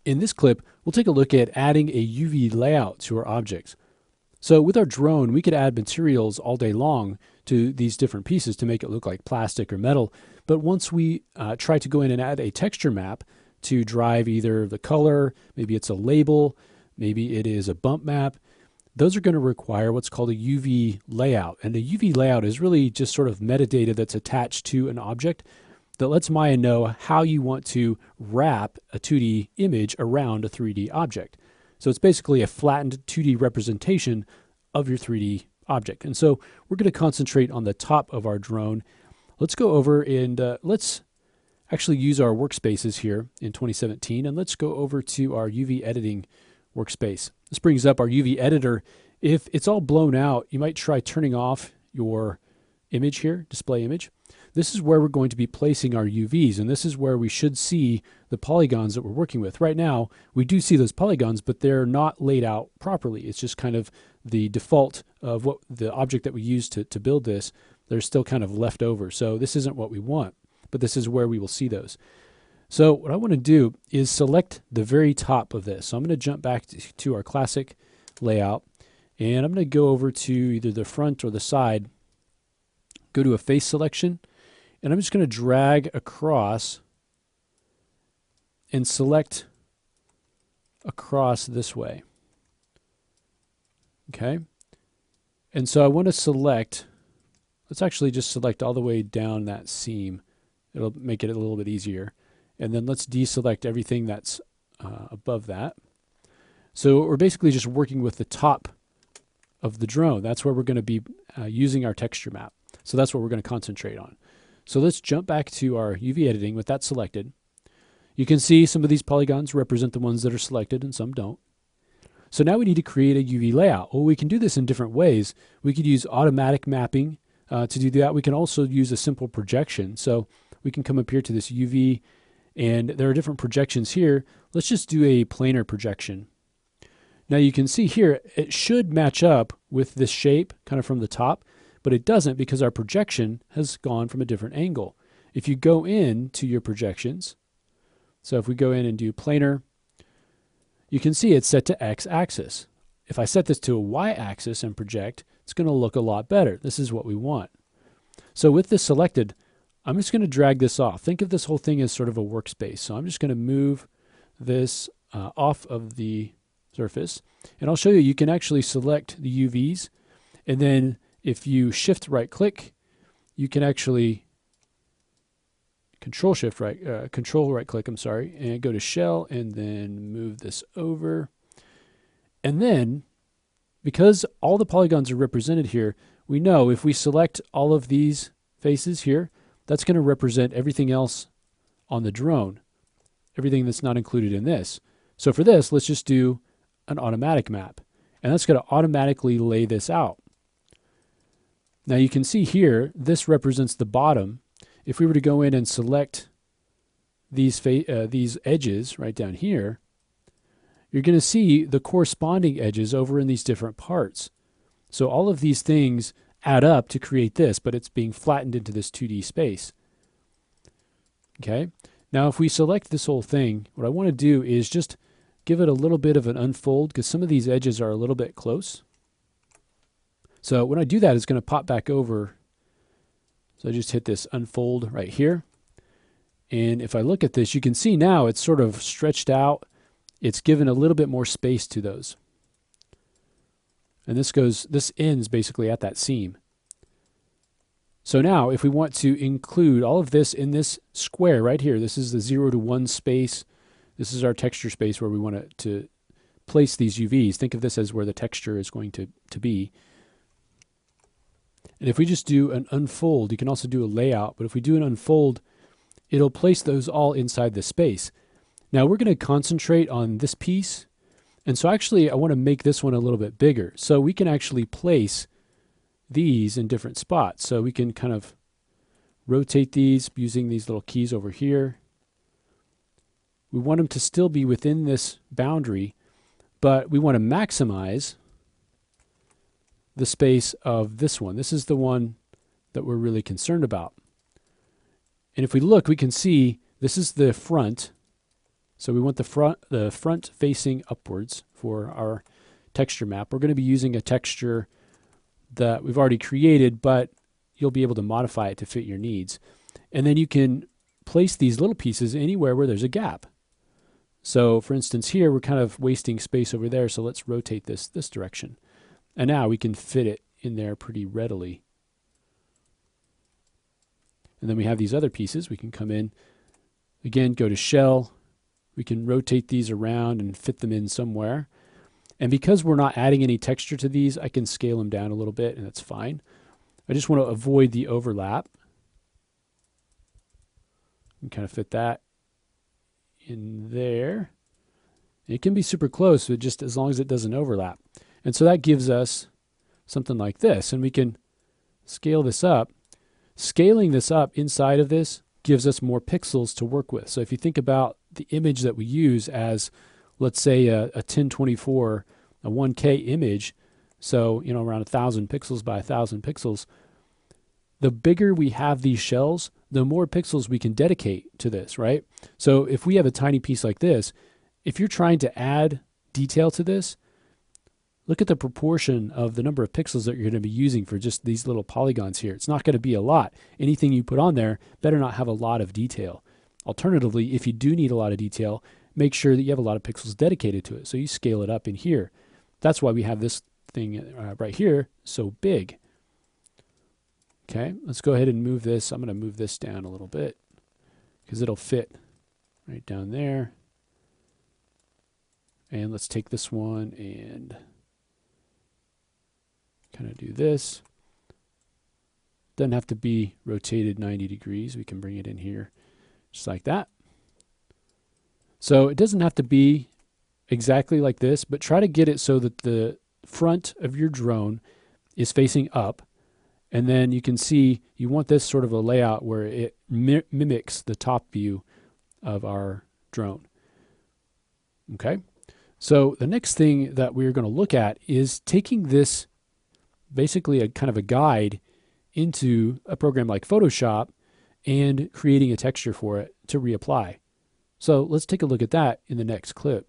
In this clip, we'll take a look at adding a UV layout to our objects. So with our drone, we could add materials all day long to these different pieces to make it look like plastic or metal. But once we try to go in and add a texture map to drive either the color, maybe it's a label, maybe it is a bump map, those are going to require what's called a UV layout. And the UV layout is really just sort of metadata that's attached to an object that lets Maya know how you want to wrap a 2D image around a 3D object. So it's basically a flattened 2D representation of your 3D object. And so we're going to concentrate on the top of our drone. Let's go over and let's actually use our workspaces here in 2017, and let's go over to our UV editing workspace. This brings up our UV editor. If it's all blown out, you might try turning off your image here, display image. This is where we're going to be placing our UVs, and this is where we should see the polygons that we're working with. Right now, we do see those polygons, but they're not laid out properly. It's just kind of the default of what the object that we used to build this. They're still kind of left over. So this isn't what we want, but this is where we will see those. So what I want to do is select the very top of this. So I'm going to jump back to our classic layout, and I'm going to go over to either the front or the side, go to a face selection, and I'm just going to drag across and select across this way. Okay. And so I want to select, let's actually just select all the way down that seam. It'll make it a little bit easier. And then let's deselect everything that's above that. So we're basically just working with the top of the drone. That's where we're going to be using our texture map. So that's what we're going to concentrate on. So let's jump back to our UV editing with that selected. You can see some of these polygons represent the ones that are selected and some don't. So now we need to create a UV layout. Well, we can do this in different ways. We could use automatic mapping to do that. We can also use a simple projection. So we can come up here to this UV, and there are different projections here. Let's just do a planar projection. Now you can see here, it should match up with this shape kind of from the top, but it doesn't because our projection has gone from a different angle. If you go in to your projections, so if we go in and do planar, you can see it's set to x-axis. If I set this to a y-axis and project, it's going to look a lot better. This is what we want. So with this selected, I'm just going to drag this off. Think of this whole thing as sort of a workspace. So I'm just going to move this off of the surface, and I'll show you, you can actually select the UVs, and then if you shift right click, you can actually control right click, and go to shell and then move this over. And then because all the polygons are represented here, we know if we select all of these faces here, that's going to represent everything else on the drone, everything that's not included in this. So for this, let's just do an automatic map, and that's going to automatically lay this out. Now you can see here, this represents the bottom. If we were to go in and select these edges right down here, you're going to see the corresponding edges over in these different parts. So all of these things add up to create this, but it's being flattened into this 2D space. Okay. Now if we select this whole thing, what I want to do is just give it a little bit of an unfold because some of these edges are a little bit close. So when I do that, it's going to pop back over. So I just hit this unfold right here. And if I look at this, you can see now it's sort of stretched out. It's given a little bit more space to those. And this ends basically at that seam. So now if we want to include all of this in this square right here, this is the 0 to 1 space. This is our texture space where we want to place these UVs. Think of this as where the texture is going to be. And if we just do an unfold, you can also do a layout, but if we do an unfold, it'll place those all inside the space. Now we're going to concentrate on this piece. And so actually I want to make this one a little bit bigger. So we can actually place these in different spots. So we can kind of rotate these using these little keys over here. We want them to still be within this boundary, but we want to maximize the space of this one. This is the one that we're really concerned about. And if we look, we can see this is the front So we want the front facing upwards for our texture map. We're going to be using a texture that we've already created, but you'll be able to modify it to fit your needs. And then you can place these little pieces anywhere where there's a gap. So for instance, here we're kind of wasting space over there, so let's rotate this direction. And now we can fit it in there pretty readily. And then we have these other pieces. We can come in, again, go to shell. We can rotate these around and fit them in somewhere. And because we're not adding any texture to these, I can scale them down a little bit, and that's fine. I just want to avoid the overlap. And kind of fit that in there. It can be super close, but just as long as it doesn't overlap. And so that gives us something like this. And we can scale this up. Scaling this up inside of this gives us more pixels to work with. So if you think about the image that we use as, let's say, a 1024, a 1K image, so around 1,000 pixels by 1,000 pixels, the bigger we have these shells, the more pixels we can dedicate to this, right? So if we have a tiny piece like this, if you're trying to add detail to this, look at the proportion of the number of pixels that you're going to be using for just these little polygons here. It's not going to be a lot. Anything you put on there better not have a lot of detail. Alternatively, if you do need a lot of detail, make sure that you have a lot of pixels dedicated to it. So you scale it up in here. That's why we have this thing right here so big. Okay, let's go ahead and move this. I'm going to move this down a little bit because it'll fit right down there. And let's take this one and kind of do this. Doesn't have to be rotated 90 degrees. We can bring it in here just like that. So it doesn't have to be exactly like this, but try to get it so that the front of your drone is facing up. And then you can see you want this sort of a layout where it mimics the top view of our drone. Okay, so the next thing that we're going to look at is taking this, basically a kind of a guide, into a program like Photoshop and creating a texture for it to reapply. So let's take a look at that in the next clip.